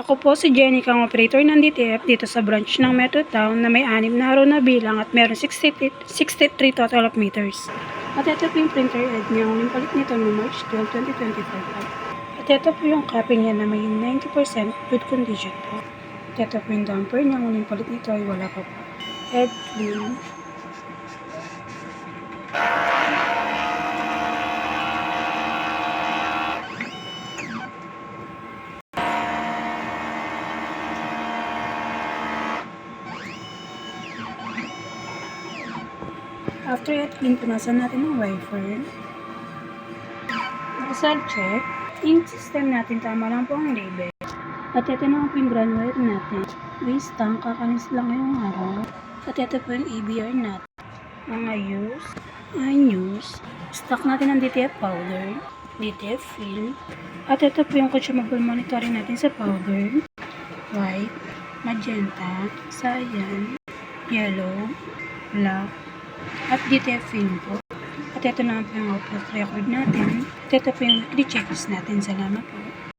Ako po si Jenny Kang operator ng DTF dito sa branch ng Metro Town na may 6 na araw na bilang at meron 63 total of meters. At ito po yung printer head niya, ang palit nito noong March 12, 2025. At ito po yung copy niya na may 90% good condition po. At ito po yung damper niya, ang palit nito ay wala pa po. Head clean. After it, punasan natin ang wiper. Naka-self check. Yung system natin, tama lang po ang label. At ito na po yung ground wire natin. Waste tank, kakanis lang yung araw. At ito po yung ABR natin. Mga use, unused. Stock natin ang DTF powder, DTF film. At ito po yung consumable monitoring natin sa powder. White, magenta, cyan, yellow, black, at DTF film po. At ito naman po yung output record natin. At ito po yung weekly checklist natin. Salamat po.